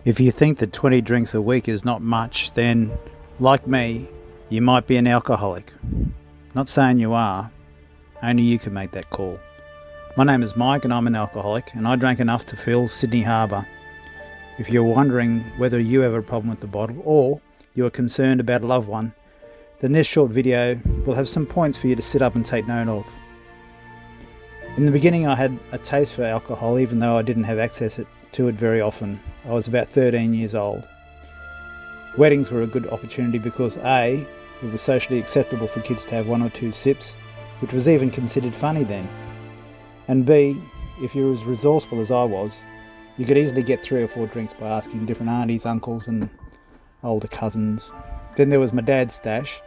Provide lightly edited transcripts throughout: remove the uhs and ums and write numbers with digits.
If you think that 20 drinks a week is not much, then, like me, you might be an alcoholic. Not saying you are, only you can make that call. My name is Mike and I'm an alcoholic, and I drank enough to fill Sydney Harbour. If you're wondering whether you have a problem with the bottle or you are concerned about a loved one, then this short video will have some points for you to sit up and take note of. In the beginning I had a taste for alcohol even though I didn't have access to it very often. I was about 13 years old. Weddings were a good opportunity because A, it was socially acceptable for kids to have one or two sips, which was even considered funny then. And B, if you're as resourceful as I was, you could easily get 3 or 4 drinks by asking different aunties, uncles and older cousins. Then there was my dad's stash,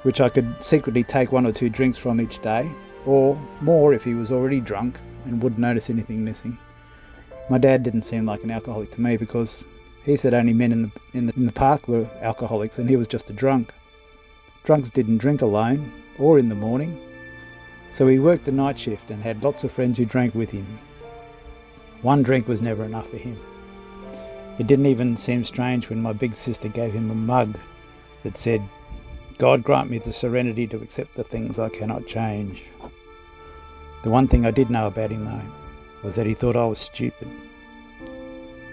which I could secretly take 1 or 2 drinks from each day, or more if he was already drunk and wouldn't notice anything missing. My dad didn't seem like an alcoholic to me because he said only men in the park were alcoholics and he was just a drunk. Drunks didn't drink alone or in the morning, so he worked the night shift and had lots of friends who drank with him. 1 drink was never enough for him. It didn't even seem strange when my big sister gave him a mug that said, "God grant me the serenity to accept the things I cannot change." The one thing I did know about him though was that he thought I was stupid.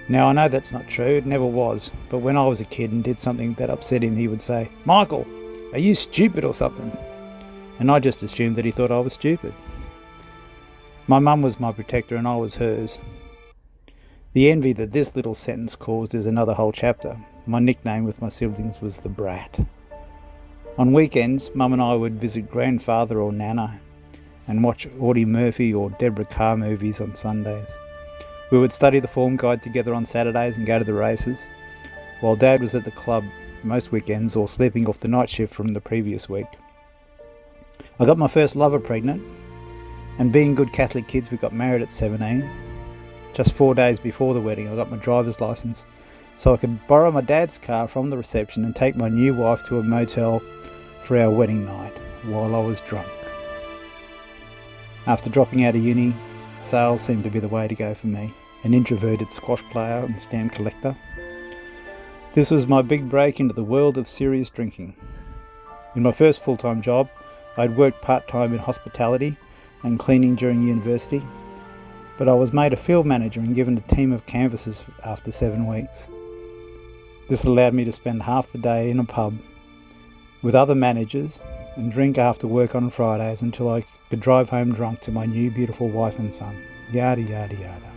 Now I know that's not true, it never was, but when I was a kid and did something that upset him, he would say, "Michael, are you stupid or something?" And I just assumed that he thought I was stupid. My mum was my protector and I was hers. The envy that this little sentence caused is another whole chapter. My nickname with my siblings was the Brat. On weekends, Mum and I would visit grandfather or Nana and watch Audie Murphy or Deborah Carr movies on Sundays. We would study the form guide together on Saturdays and go to the races, while Dad was at the club most weekends or sleeping off the night shift from the previous week. I got my first lover pregnant, and being good Catholic kids, we got married at 17. Just 4 days before the wedding, I got my driver's license so I could borrow my dad's car from the reception and take my new wife to a motel for our wedding night while I was drunk. After dropping out of uni, sales seemed to be the way to go for me, an introverted squash player and stamp collector. This was my big break into the world of serious drinking. In my first full-time job, I'd worked part-time in hospitality and cleaning during university, but I was made a field manager and given a team of canvassers after 7 weeks. This allowed me to spend half the day in a pub with other managers and drink after work on Fridays until I could drive home drunk to my new beautiful wife and son. Yada yada yada.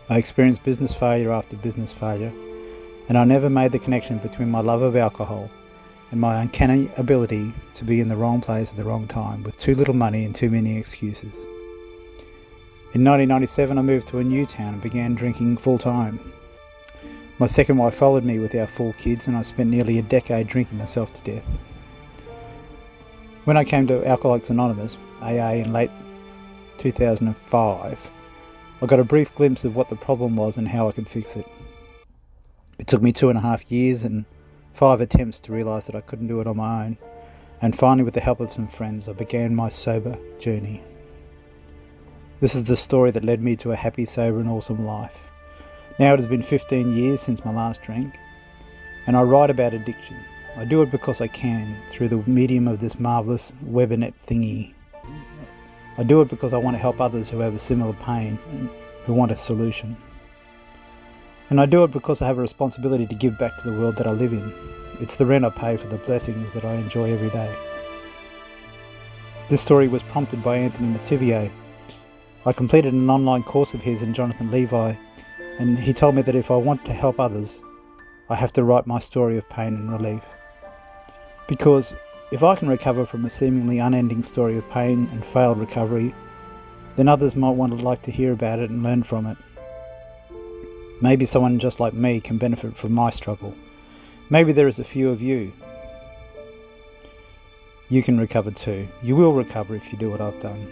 I experienced business failure after business failure, and I never made the connection between my love of alcohol and my uncanny ability to be in the wrong place at the wrong time with too little money and too many excuses. In 1997 I moved to a new town and began drinking full time. My second wife followed me with our 4 kids and I spent nearly a decade drinking myself to death. When I came to Alcoholics Anonymous, AA, in late 2005, I got a brief glimpse of what the problem was and how I could fix it. It took me 2.5 years and 5 attempts to realise that I couldn't do it on my own, and finally with the help of some friends I began my sober journey. This is the story that led me to a happy, sober and awesome life. Now it has been 15 years since my last drink, and I write about addiction. I do it because I can, through the medium of this marvellous webinet thingy. I do it because I want to help others who have a similar pain, who want a solution. And I do it because I have a responsibility to give back to the world that I live in. It's the rent I pay for the blessings that I enjoy every day. This story was prompted by Anthony Mativio. I completed an online course of his and Jonathan Levi, and he told me that if I want to help others, I have to write my story of pain and relief. Because if I can recover from a seemingly unending story of pain and failed recovery, then others might like to hear about it and learn from it. Maybe someone just like me can benefit from my struggle. Maybe there is a few of you. You can recover too. You will recover if you do what I've done.